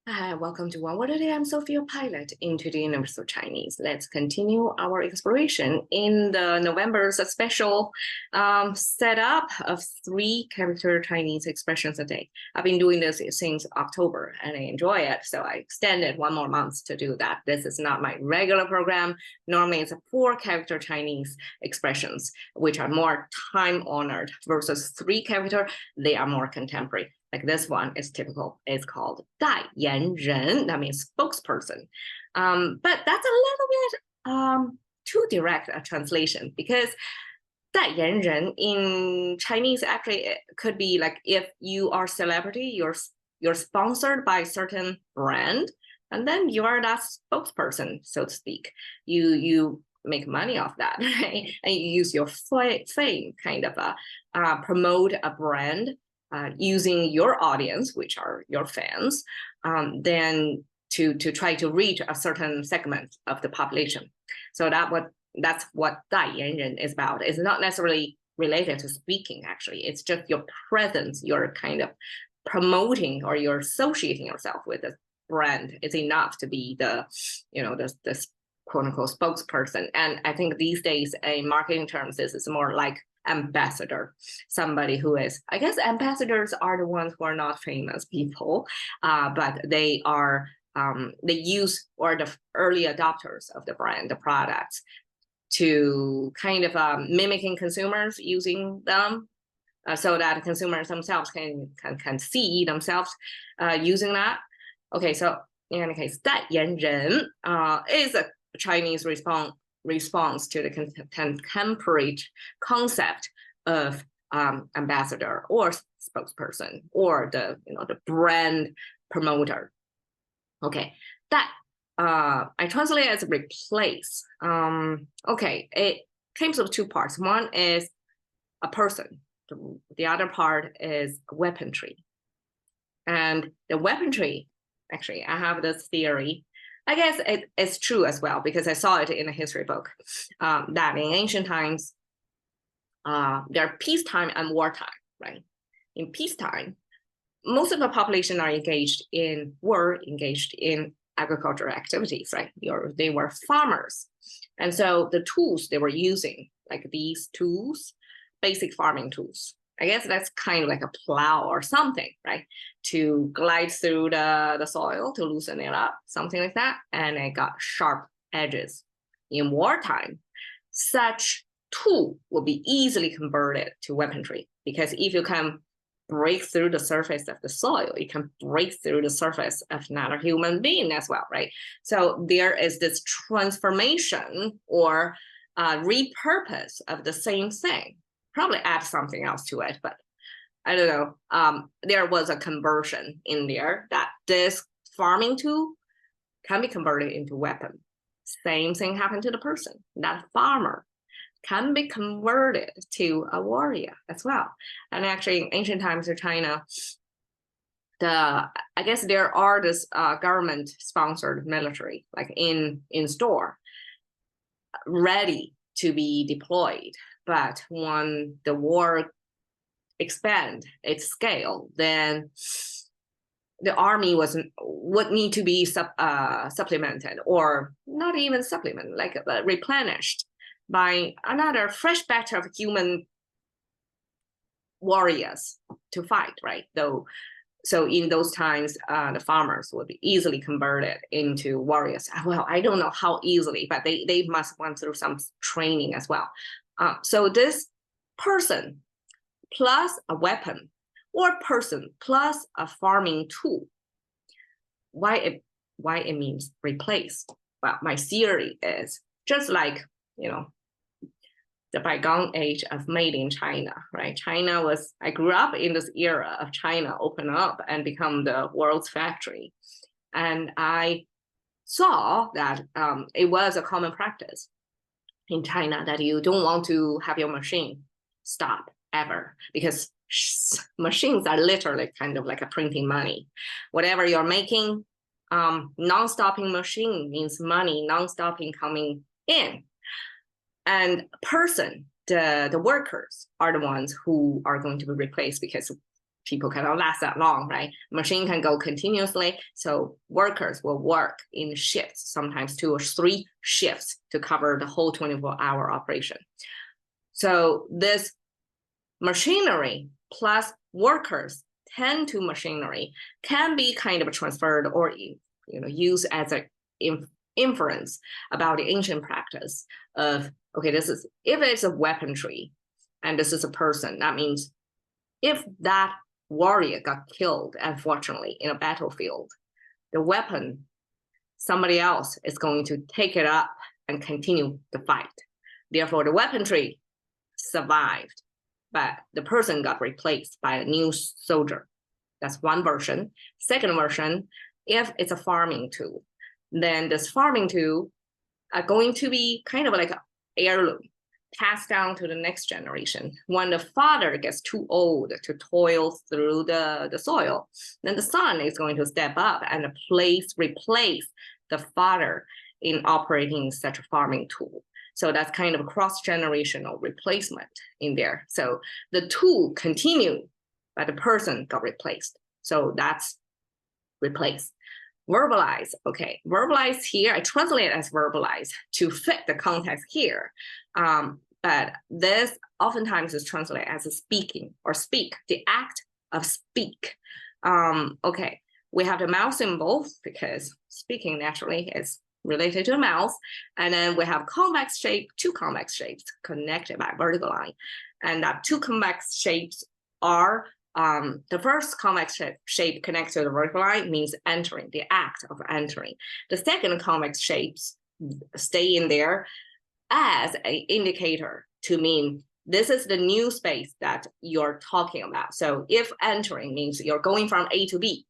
Hi, welcome to One Word a Day. I'm Sophia Pilot into the Universal Chinese. Let's continue our exploration in the November's special setup of 3-character Chinese expressions a day. I've been doing this since October and I enjoy it, so I extended 1 more month to do that. This is not my regular program. Normally it's 4-character Chinese expressions, which are more time-honored versus 3-character. They are more contemporary. Like this one is typical. It's called 代言人. That means spokesperson. But that's a little bit too direct a translation because 代言人 in Chinese actually it could be like if you are celebrity, you're sponsored by a certain brand, and then you are that spokesperson, so to speak. You make money off that, right? And you use your fame kind of promote a brand. Using your audience, which are your fans, then to try to reach a certain segment of the population. So that's what 代言人 is about. It's not necessarily related to speaking, actually. It's just your presence, you're kind of promoting or you're associating yourself with a brand. It's enough to be the quote unquote spokesperson. And I think these days, in marketing terms, this is more like ambassador, somebody who is, I guess ambassadors are the ones who are not famous people, but they are, they use, or the early adopters of the brand, the products, to kind of mimicking consumers using them so that consumers themselves can see themselves using that. Okay, so in any case, 代言人 is a Chinese response to the contemporary concept of ambassador or spokesperson or the brand promoter. Okay, that I translate as replace. Okay, it comes with 2 parts. One is a person. The other part is weaponry. And the weaponry, actually, I have this theory. I guess it's true as well, because I saw it in a history book, that in ancient times, there are peacetime and wartime, right? In peacetime, most of the population were engaged in agricultural activities, right? They were farmers. And so the tools they were using, like these tools, basic farming tools, I guess that's kind of like a plow or something, right? To glide through the soil to loosen it up, something like that. And it got sharp edges. In wartime, such tool will be easily converted to weaponry, because if you can break through the surface of the soil, you can break through the surface of another human being as well, right? So there is this transformation or repurpose of the same thing. Probably add something else to it, but I don't know. There was a conversion in there that this farming tool can be converted into weapon. Same thing happened to the person. That farmer can be converted to a warrior as well. And actually, in ancient times in China, I guess there are this government-sponsored military, like in store, ready to be deployed. But when the war expand its scale, then the army would need to be supplemented, or not even supplemented, like replenished by another fresh batch of human warriors to fight, right? So in those times, the farmers would be easily converted into warriors. Well, I don't know how easily, but they must went through some training as well. So this person plus a weapon, or person plus a farming tool, why it means replace? Well, my theory is just like, the bygone age of made in China, right? I grew up in this era of China open up and become the world's factory. And I saw that it was a common practice in China that you don't want to have your machine stop ever, because machines are literally kind of like a printing money. Whatever you're making, non-stopping machine means money non-stopping coming in. And person, the workers are the ones who are going to be replaced, because people cannot last that long, right? Machine can go continuously, so workers will work in shifts, sometimes 2 or 3 shifts to cover the whole 24-hour operation. So this machinery plus workers tend to machinery can be kind of transferred or used as an inference about the ancient practice of, okay, this is, if it's a weaponry and this is a person, that means if that warrior got killed, unfortunately, in a battlefield, the weapon, somebody else is going to take it up and continue the fight. Therefore, the weaponry survived, but the person got replaced by a new soldier. That's one version. Second version, if it's a farming tool, then this farming tool are going to be kind of like an heirloom, passed down to the next generation. When the father gets too old to toil through the soil, then the son is going to step up and replace the father in operating such a farming tool. So that's kind of a cross-generational replacement in there. So the tool continued, but the person got replaced. So that's replace. Verbalize, okay. Verbalize here, I translate as verbalize to fit the context here. But this oftentimes is translated as a speaking or speak, the act of speak. Okay, we have the mouth symbol because speaking naturally is related to the mouth. And then we have convex shape, 2 convex shapes connected by vertical line. And that 2 convex shapes are, the first convex shape connected to the vertical line means entering, the act of entering. The second convex shapes stay in there as an indicator to mean this is the new space that you're talking about. So if entering means you're going from A to B,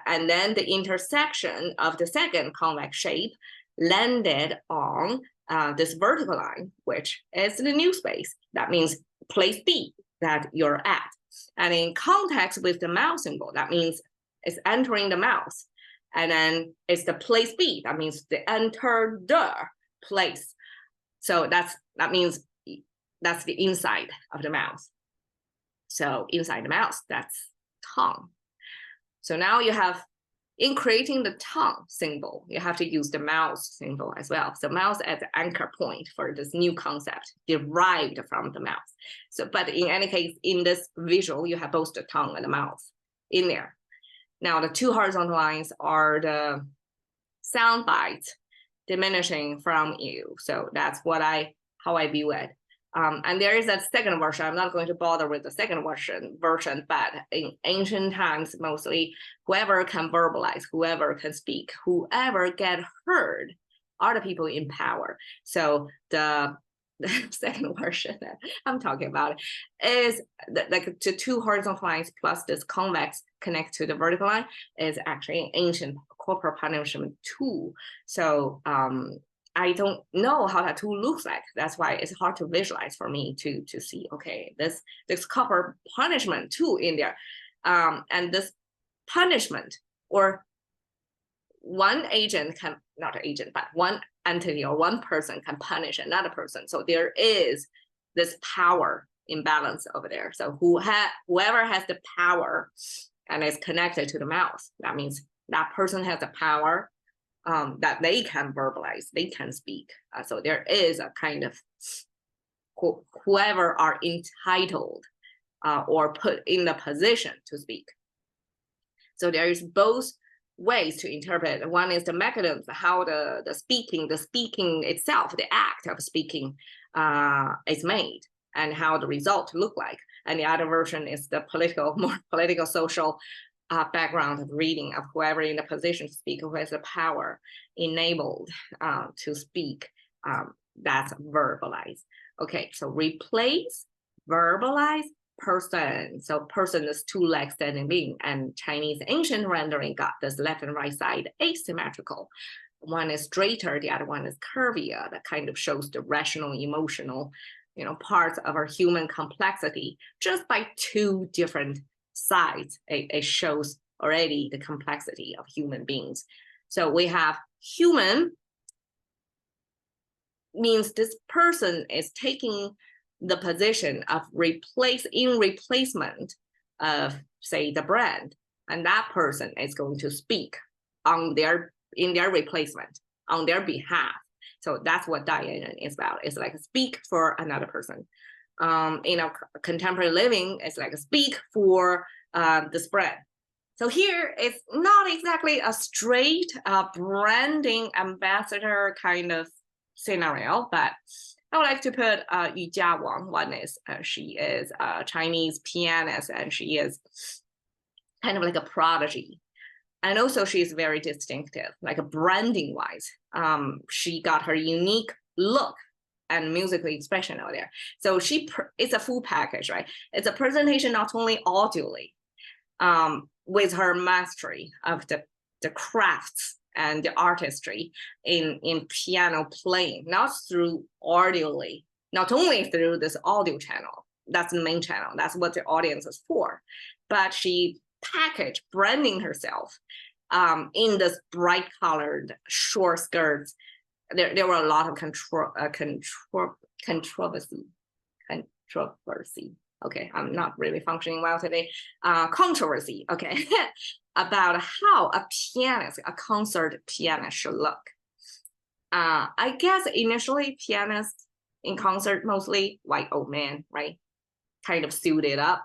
and then the intersection of the second convex shape landed on this vertical line, which is the new space. That means place B that you're at. And in context with the mouth symbol, that means it's entering the mouth. And then it's the place B, that means the enter the place. So that means that's the inside of the mouth. So inside the mouth, that's tongue. So now you have, in creating the tongue symbol, you have to use the mouth symbol as well. So mouth as an anchor point for this new concept derived from the mouth. So, but in any case, in this visual, you have both the tongue and the mouth in there. Now the 2 horizontal lines are the sound bites diminishing from you. So that's how I view it. And there is a second version. I'm not going to bother with the second version, but in ancient times, mostly whoever can verbalize, whoever can speak, whoever get heard are the people in power. So the second version that I'm talking about is like the 2 horizontal lines plus this convex connect to the vertical line is actually an ancient corporal punishment tool. So I don't know how that tool looks like. That's why it's hard to visualize for me to see, okay, this corporal punishment tool in there. And this punishment, or one agent can, not an agent, but one entity or one person can punish another person. So there is this power imbalance over there. So whoever has the power and is connected to the mouth, that means that person has the power that they can verbalize, they can speak. So there is a kind of whoever are entitled or put in the position to speak. So there is both ways to interpret. One is the mechanism, how the speaking itself, the act of speaking is made, and how the result look like. And the other version is the more political, social background of reading of whoever in the position to speak, who has the power enabled to speak. That's verbalize. Okay, so replace, verbalize, person. So person is 2 legs standing being, and Chinese ancient rendering got this left and right side asymmetrical. One is straighter, the other one is curvier. That kind of shows the rational, emotional, parts of our human complexity just by 2 different sides. It shows already the complexity of human beings. So we have human means this person is taking the position of replacement of, say, the brand, and that person is going to speak in their replacement, on their behalf. So that's what 代言人 is about. It's like speak for another person. Contemporary living is like speak for this brand. So here it's not exactly a straight branding ambassador kind of scenario, but I would like to put Yu Jia Wang. One is she is a Chinese pianist, and she is kind of like a prodigy. And also she's very distinctive, like branding wise. She got her unique look and musical expression out there. So it's a full package, right? It's a presentation not only audibly, with her mastery of the crafts and the artistry in piano playing, not through audibly, not only through this audio channel, that's the main channel, that's what the audience is for, but she packaged branding herself in this bright colored short skirts. There were a lot of controversy. Okay, I'm not really functioning well today. Controversy, okay, about how a concert pianist should look. I guess initially pianists in concert, mostly white old men, right? Kind of suited up,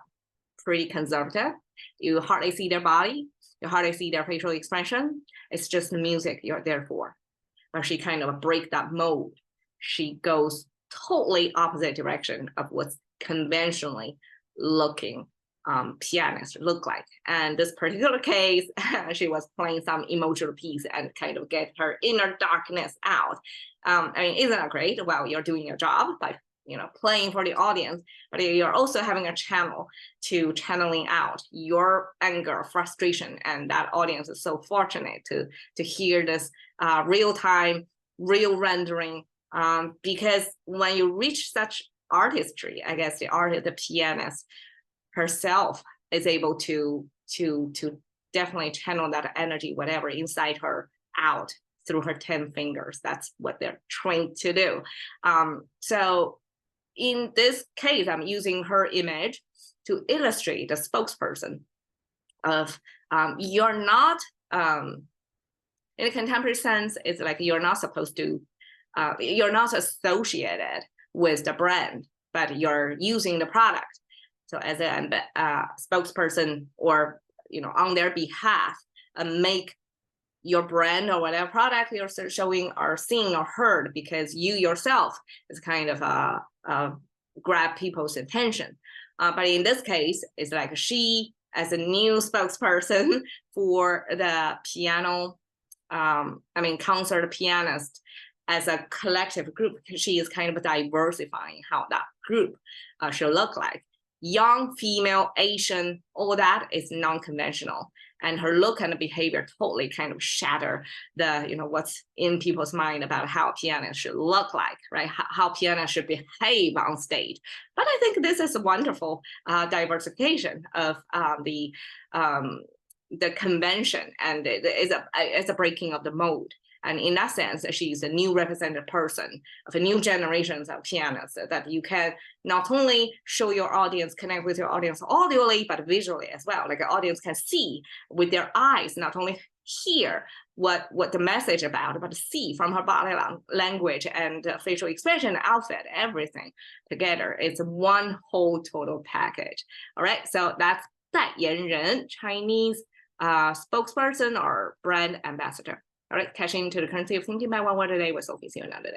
pretty conservative. You hardly see their body, you hardly see their facial expression. It's just the music you're there for. But she kind of break that mold. She goes totally opposite direction of what's conventionally looking pianist look like. And this particular case, she was playing some emotional piece and kind of get her inner darkness out. I mean, isn't that great? Well, you're doing your job by playing for the audience, but you're also having a channel to channeling out your anger, frustration, and that audience is so fortunate to hear this real-time, real rendering. Because when you reach such artistry, I guess the pianist herself is able to definitely channel that energy, whatever inside her, out through her 10 fingers. That's what they're trained to do. So in this case, I'm using her image to illustrate the spokesperson of you're not, in a contemporary sense, it's like you're not supposed to, you're not associated with the brand, but you're using the product. So as a spokesperson, or on their behalf, make your brand or whatever product you're showing or seeing or heard, because you yourself is kind of grab people's attention. But in this case, it's like she, as a new spokesperson for the piano, concert pianist, as a collective group, she is kind of diversifying how that group should look like. Young, female, Asian, all that is non-conventional. And her look and behavior totally kind of shatter the, what's in people's mind about how pianists should look like, right? How pianists should behave on stage. But I think this is a wonderful diversification of the convention, and it's a breaking of the mold. And in that sense, she's a new representative person of a new generations of pianists that you can not only show your audience, connect with your audience audibly, but visually as well. Like an audience can see with their eyes, not only hear what the message about, but see from her body language and facial expression, outfit, everything together. It's one whole total package. All right, so that's 代言人, Chinese spokesperson or brand ambassador. All right, cashing into the currency of thinking by one word a day with Sophie. See you another day.